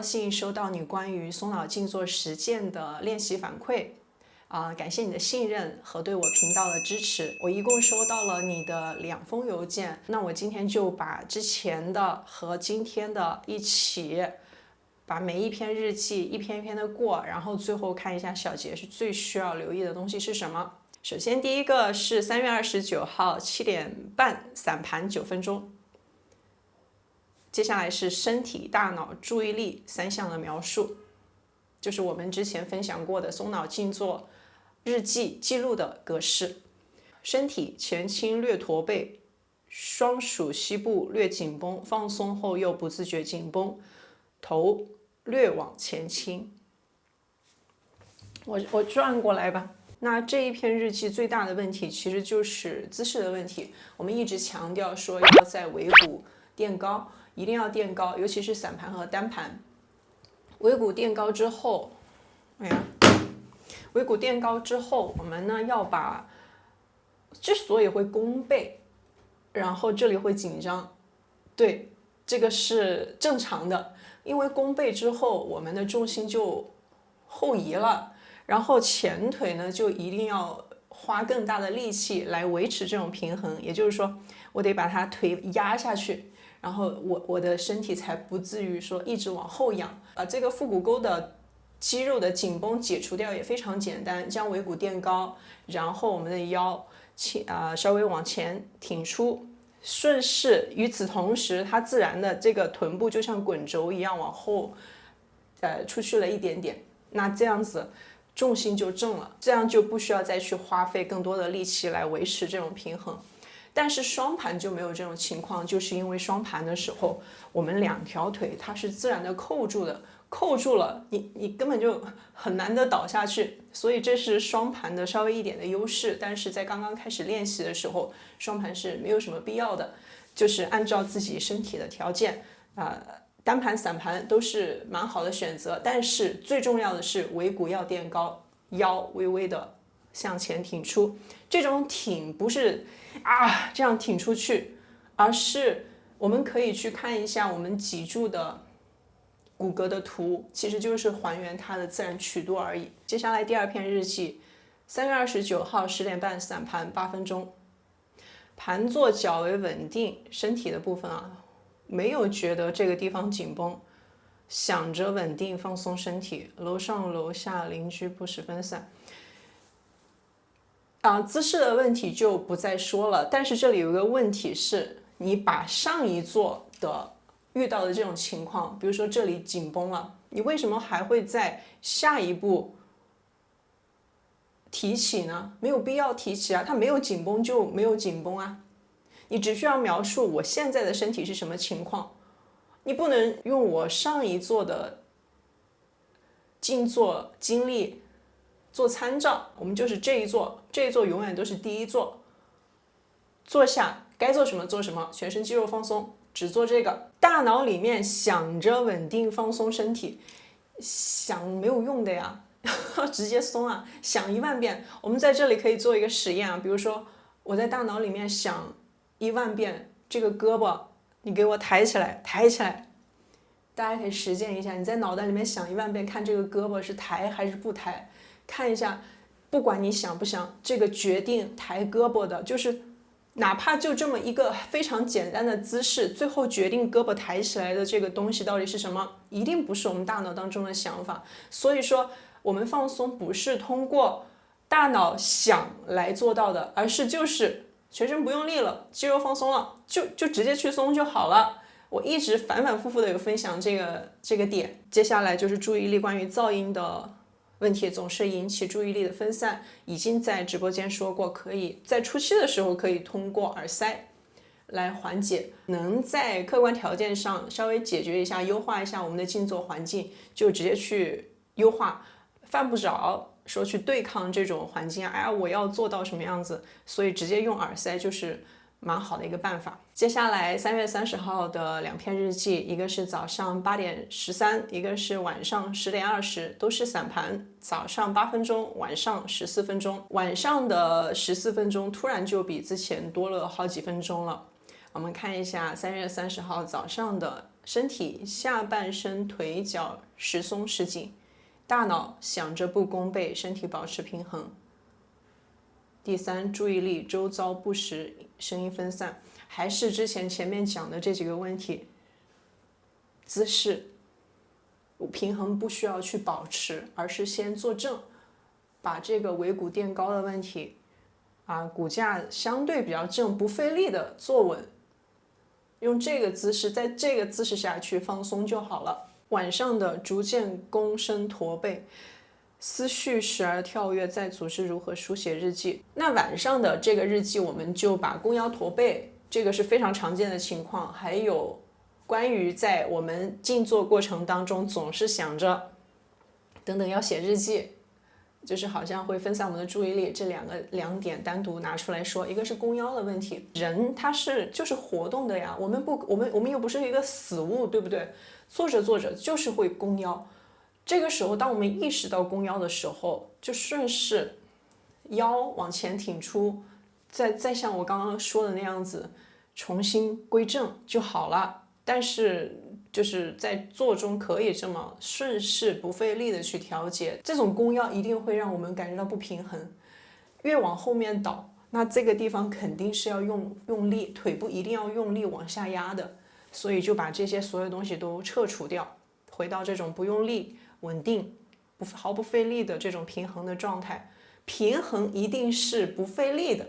兴收到你关于松脑静坐实践的练习反馈。感谢你的信任和对我频道的支持。我一共收到了你的2封邮件，那我今天就把之前的和今天的一起，把每一篇日记一篇一篇的过，然后最后看一下小节是最需要留意的东西是什么。首先第一个是3月29号7点半散盘9分钟。接下来是身体、大脑、注意力3项的描述，就是我们之前分享过的松脑静坐日记记录的格式。身体前倾略驼背，双属膝部略紧绷，放松后又不自觉紧绷，头略往前倾。我转过来吧。那这一篇日记最大的问题其实就是姿势的问题。我们一直强调说要在尾骨垫高，一定要垫高，尤其是散盘和单盘。尾骨垫高之后，尾骨垫高之后，我们呢要把，之所以会弓背，然后这里会紧张，对，这个是正常的，因为弓背之后，我们的重心就后移了，然后前腿呢就一定要花更大的力气来维持这种平衡，也就是说，我得把它腿压下去，然后我的身体才不至于说一直往后仰。这个腹股沟的肌肉的紧绷解除掉也非常简单，将尾骨垫高，然后我们的腰稍微往前挺出，顺势与此同时，它自然的这个臀部就像滚轴一样往后出去了一点点，那这样子重心就正了，这样就不需要再去花费更多的力气来维持这种平衡。但是双盘就没有这种情况，就是因为双盘的时候，我们2条腿它是自然的扣住的，扣住了你根本就很难的倒下去，所以这是双盘的稍微一点的优势。但是在刚刚开始练习的时候，双盘是没有什么必要的，就是按照自己身体的条件单盘散盘都是蛮好的选择，但是最重要的是尾骨要垫高，腰微微的向前挺出。这种挺不是这样挺出去，而是我们可以去看一下我们脊柱的骨骼的图，其实就是还原它的自然曲度而已。接下来第2篇日记，3月29号10点半散盘8分钟，盘坐较为稳定，身体的部分没有觉得这个地方紧绷，想着稳定放松身体，楼上楼下邻居不十分散。姿势的问题就不再说了，但是这里有一个问题是，你把上一座的遇到的这种情况，比如说这里紧绷了，你为什么还会在下一步提起呢？没有必要提起它没有紧绷就没有紧绷你只需要描述我现在的身体是什么情况，你不能用我上一座的静坐经历做参照，我们就是这一座永远都是第一座。坐下，该做什么做什么，全身肌肉放松，只做这个。大脑里面想着稳定放松身体，想没有用的呀，直接松想1万遍。我们在这里可以做一个实验比如说我在大脑里面想1万遍，这个胳膊你给我抬起来，抬起来。大家可以实践一下，你在脑袋里面想1万遍，看这个胳膊是抬还是不抬。看一下，不管你想不想，这个决定抬胳膊的，就是哪怕就这么一个非常简单的姿势，最后决定胳膊抬起来的这个东西到底是什么，一定不是我们大脑当中的想法。所以说，我们放松不是通过大脑想来做到的，而是就是全身不用力了，肌肉放松了，就直接去松就好了。我一直反反复复的有分享这个点。接下来就是注意力关于噪音的问题总是引起注意力的分散，已经在直播间说过，可以在初期的时候可以通过耳塞来缓解，能在客观条件上稍微解决一下，优化一下我们的静坐环境，就直接去优化，犯不着说去对抗这种环境我要做到什么样子，所以直接用耳塞就是蛮好的一个办法。接下来3月30号的2篇日记，一个是早上8点13，一个是晚上10点20，都是散盘，早上8分钟，晚上14分钟。晚上的14分钟突然就比之前多了好几分钟了。我们看一下3月30号早上的身体下半身腿脚时松时紧，大脑想着不弓背，身体保持平衡。第三，注意力周遭不实，声音分散，还是之前面讲的这几个问题。姿势平衡不需要去保持，而是先坐正，把这个尾骨垫高的问题骨架相对比较正，不费力的坐稳，用这个姿势，在这个姿势下去放松就好了。晚上的逐渐弓身驼背，思绪时而跳跃，再组织如何书写日记。那晚上的这个日记，我们就把弓腰驼背，这个是非常常见的情况。还有关于在我们静坐过程当中总是想着等等要写日记，就是好像会分散我们的注意力，这两点单独拿出来说。一个是弓腰的问题，人他就是活动的呀，我们又不是一个死物，对不对？坐着就是会弓腰。这个时候当我们意识到弓腰的时候，就顺势腰往前挺出，再像我刚刚说的那样子重新归正就好了。但是就是在坐中可以这么顺势不费力的去调节，这种弓腰一定会让我们感觉到不平衡，越往后面倒，那这个地方肯定是要用力，腿部一定要用力往下压的，所以就把这些所有东西都撤除掉，回到这种不用力、稳定、毫不费力的这种平衡的状态。平衡一定是不费力的，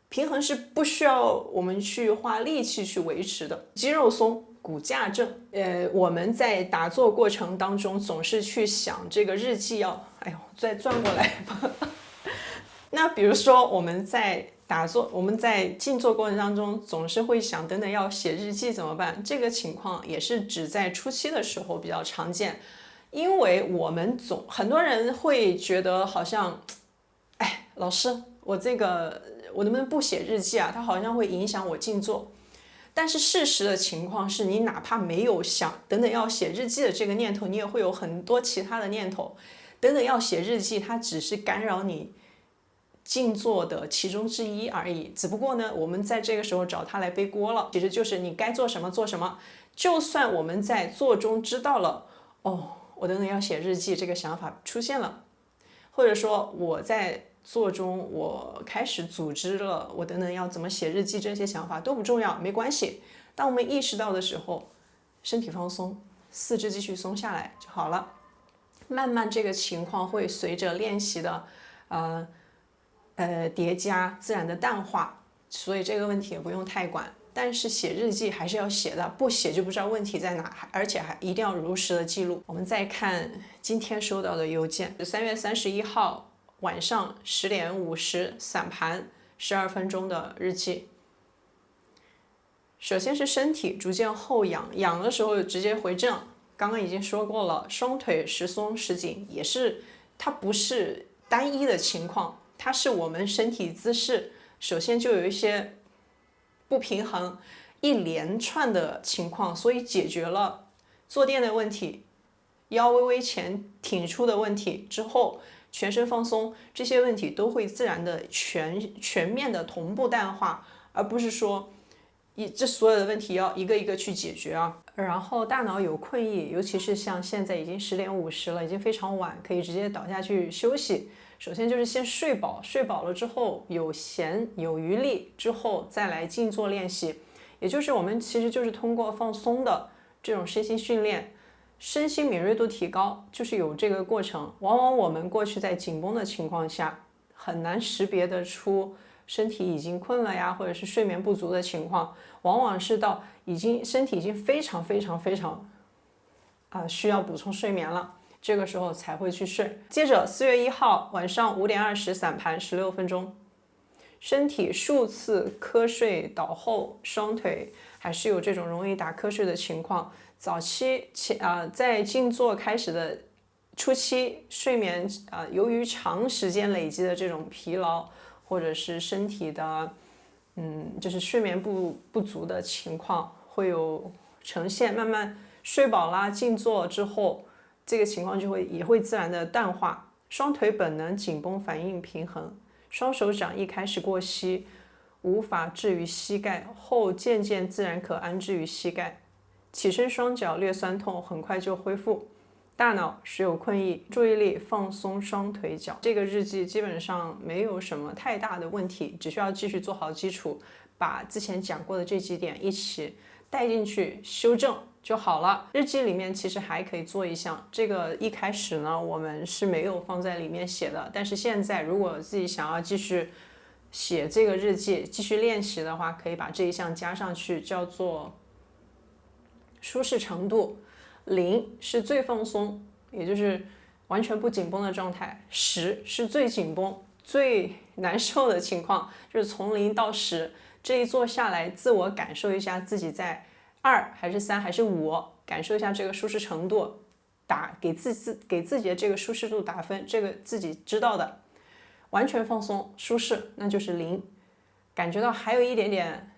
平衡是不需要我们去花力气去维持的。肌肉松，骨架正。我们在打坐过程当中总是去想这个日记要，再转过来吧。那比如说我们在静坐过程当中总是会想等等要写日记怎么办？这个情况也是只在初期的时候比较常见，因为我们很多人会觉得好像，老师，我能不能不写日记啊？它好像会影响我静坐。但是事实的情况是，你哪怕没有想等等要写日记的这个念头，你也会有很多其他的念头。等等要写日记，它只是干扰你静坐的其中之一而已。只不过呢，我们在这个时候找它来背锅了，其实就是你该做什么做什么。就算我们在坐中知道了，我等等要写日记这个想法出现了，或者说我在坐中我开始组织了我等等要怎么写日记，这些想法都不重要，没关系。当我们意识到的时候，身体放松，四肢继续松下来就好了。慢慢这个情况会随着练习的叠加自然的淡化，所以这个问题也不用太管。但是写日记还是要写的，不写就不知道问题在哪，而且还一定要如实的记录。我们再看今天收到的邮件，3月31号晚上10点50散盘12分钟的日记。首先是身体逐渐后仰，仰的时候直接回正，刚刚已经说过了，双腿时松时紧，也是它不是单一的情况，它是我们身体姿势首先就有一些不平衡，一连串的情况，所以解决了坐垫的问题，腰微微前挺出的问题之后，全身放松，这些问题都会自然的全面的同步淡化，而不是说这所有的问题要一个一个去解决啊。然后大脑有困意，尤其是像现在已经10点50了，已经非常晚，可以直接倒下去休息。首先就是先睡饱，睡饱了之后有闲有余力之后再来静坐练习，也就是我们其实就是通过放松的这种身心训练，身心敏锐度提高，就是有这个过程。往往我们过去在紧绷的情况下很难识别得出身体已经困了呀，或者是睡眠不足的情况，往往是到身体已经非常需要补充睡眠了，这个时候才会去睡。接着4月1号晚上5点20散盘16分钟，身体数次瞌睡倒后，双腿还是有这种容易打瞌睡的情况。早期在静坐开始的初期，睡眠由于长时间累积的这种疲劳，或者是身体的就是睡眠不足的情况会有呈现，慢慢睡饱啦，静坐之后，这个情况也会自然的淡化。双腿本能紧绷反应平衡，双手掌一开始过膝，无法置于膝盖，后渐渐自然可安置于膝盖。起身双脚略酸痛，很快就恢复。大脑时有困意，注意力放松双腿脚。这个日记基本上没有什么太大的问题，只需要继续做好基础，把之前讲过的这几点一起带进去修正就好了。日记里面其实还可以做一项，这个一开始呢我们是没有放在里面写的，但是现在如果自己想要继续写这个日记，继续练习的话，可以把这一项加上去，叫做舒适程度。0是最放松，也就是完全不紧绷的状态；10是最紧绷、最难受的情况，就是从0到10，这一做下来，自我感受一下自己在2还是3还是5，感受一下这个舒适程度，给自己的这个舒适度打分，这个自己知道的。完全放松舒适，那就是0，感觉到还有一点点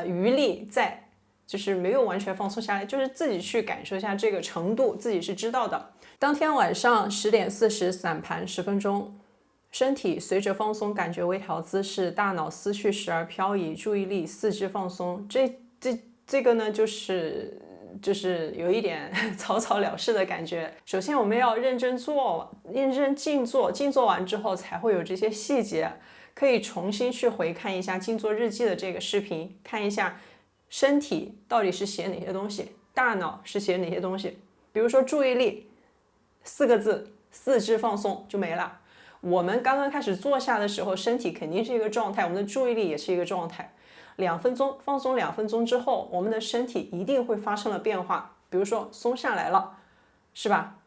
余力在，就是没有完全放松下来，就是自己去感受一下这个程度，自己是知道的。当天晚上10点40散盘10分钟，身体随着放松感觉微调姿势，大脑思绪时而飘移，注意力四肢放松。这个呢就是有一点草草了事的感觉。首先我们要认真做，认真静坐，静坐完之后才会有这些细节，可以重新去回看一下静坐日记的这个视频，看一下身体到底是写哪些东西，大脑是写哪些东西。比如说注意力4个字，四肢放松就没了。我们刚刚开始坐下的时候，身体肯定是一个状态，我们的注意力也是一个状态。2分钟放松2分钟之后，我们的身体一定会发生了变化，比如说松下来了，是吧？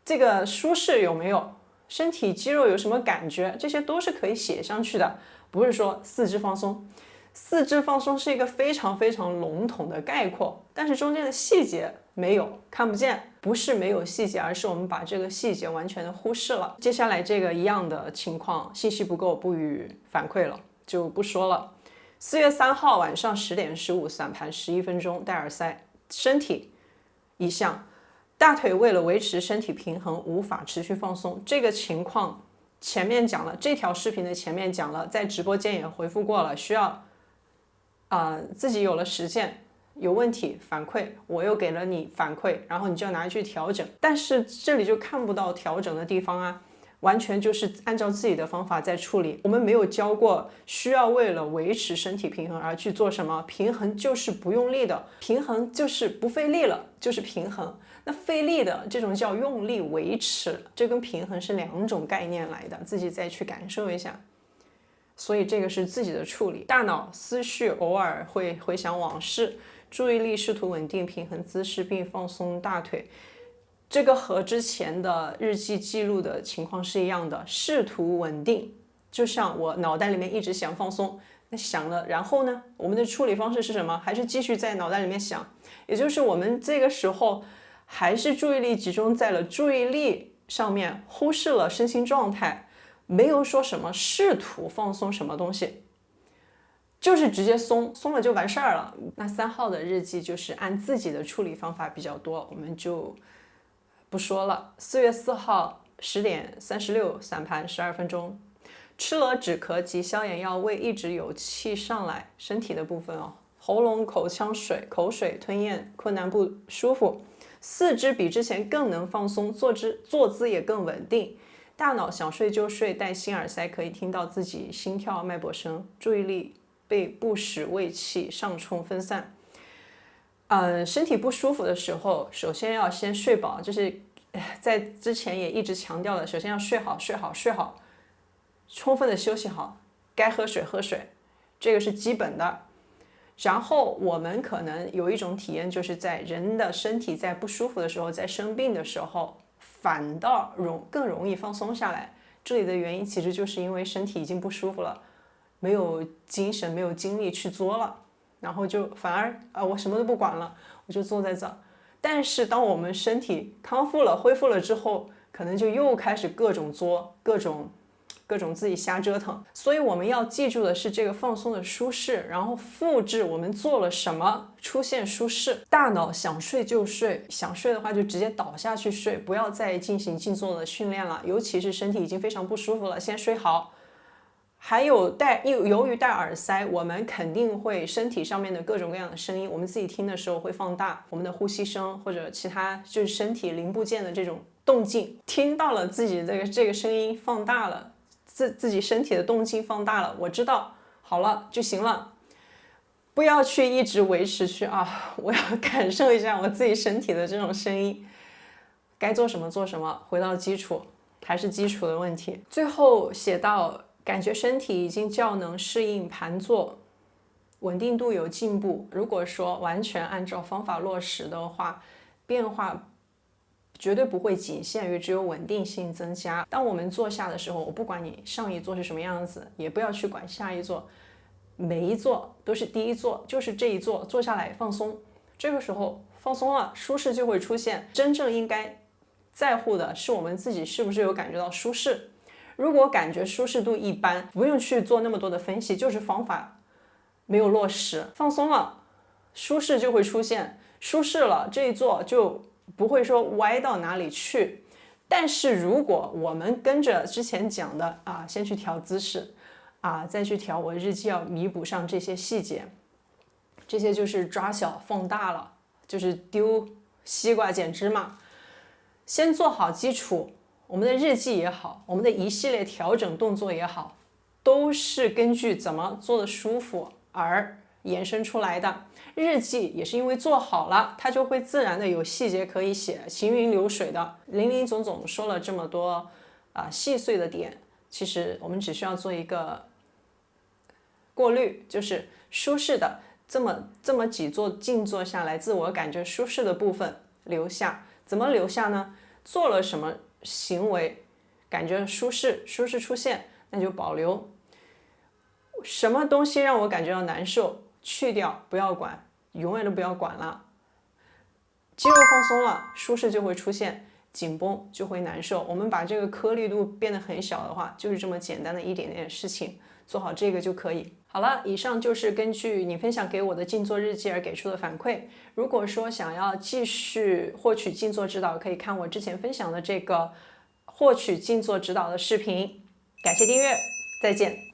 这个舒适有没有？身体肌肉有什么感觉？这些都是可以写上去的，不是说四肢放松。四肢放松是一个非常非常笼统的概括，但是中间的细节没有，看不见。不是没有细节，而是我们把这个细节完全的忽视了。接下来这个一样的情况，信息不够，不予反馈了，就不说了。4月3号晚上10点15散盘11分钟，戴耳塞。身体一项，大腿为了维持身体平衡无法持续放松，这个情况前面讲了，这条视频的前面讲了，在直播间也回复过了，需要自己有了实践，有问题反馈，我又给了你反馈，然后你就要拿去调整。但是这里就看不到调整的地方啊，完全就是按照自己的方法在处理。我们没有教过需要为了维持身体平衡而去做什么，平衡就是不用力的，平衡就是不费力了，就是平衡。那费力的这种叫用力维持，这跟平衡是2种概念来的，自己再去感受一下。所以这个是自己的处理，大脑思绪偶尔会回想往事，注意力试图稳定平衡姿势并放松大腿。这个和之前的日记记录的情况是一样的，试图稳定，就像我脑袋里面一直想放松，那想了，然后呢，我们的处理方式是什么？还是继续在脑袋里面想，也就是我们这个时候还是注意力集中在了注意力上面，忽视了身心状态，没有说什么试图放松什么东西，就是直接松了就完事儿了。那3号的日记就是按自己的处理方法比较多，我们就不说了。4月4号10点36散盘12分钟，吃了止咳及消炎药，胃一直有气上来，身体的部分喉咙、口腔口水吞咽困难不舒服，四肢比之前更能放松，坐姿也更稳定，大脑想睡就睡，戴新耳塞可以听到自己心跳脉搏声，注意力被不使胃气上冲分散。身体不舒服的时候，首先要先睡饱，就是在之前也一直强调的，首先要睡好，充分的休息好，该喝水喝水，这个是基本的。然后我们可能有一种体验，就是在人的身体在不舒服的时候，在生病的时候，反倒更容易放松下来。这里的原因其实就是因为身体已经不舒服了，没有精神没有精力去作了，然后就反而我什么都不管了，我就坐在这。但是当我们身体康复了恢复了之后，可能就又开始各种作，各种自己瞎折腾。所以我们要记住的是这个放松的舒适，然后复制我们做了什么出现舒适。大脑想睡就睡，想睡的话就直接倒下去睡，不要再进行静坐的训练了，尤其是身体已经非常不舒服了，先睡好，还有由于戴耳塞，我们肯定会身体上面的各种各样的声音，我们自己听的时候会放大我们的呼吸声或者其他就是身体零部件的这种动静，听到了自己的这个声音放大了，自己身体的动静放大了，我知道好了就行了。不要去一直维持我要感受一下我自己身体的这种声音，该做什么做什么，回到基础，还是基础的问题。最后写到感觉身体已经较能适应盘坐，稳定度有进步。如果说完全按照方法落实的话，变化绝对不会仅限于只有稳定性增加。当我们坐下的时候，我不管你上一坐是什么样子，也不要去管下一坐，每一坐都是第一坐，就是这一坐坐下来放松。这个时候放松了，舒适就会出现。真正应该在乎的是我们自己是不是有感觉到舒适。如果感觉舒适度一般，不用去做那么多的分析，就是方法没有落实。放松了，舒适就会出现，舒适了，这一坐就不会说歪到哪里去。但是如果我们跟着之前讲的先去调姿势再去调我日记，要弥补上这些细节，这些就是抓小放大了，就是丢西瓜捡芝麻。先做好基础，我们的日记也好，我们的一系列调整动作也好，都是根据怎么做的舒服而延伸出来的。日记也是因为做好了，它就会自然的有细节可以写，行云流水的。林林总总说了这么多细碎的点，其实我们只需要做一个过滤，就是舒适的这么几座静坐下来，自我感觉舒适的部分留下。怎么留下呢？做了什么行为感觉舒适出现，那就保留。什么东西让我感觉到难受，去掉，不要管，永远都不要管了。肌肉放松了，舒适就会出现，紧绷就会难受。我们把这个颗粒度变得很小的话，就是这么简单的一点点事情，做好这个就可以。好了，以上就是根据你分享给我的静坐日记而给出的反馈。如果说想要继续获取静坐指导，可以看我之前分享的这个获取静坐指导的视频。感谢订阅，再见。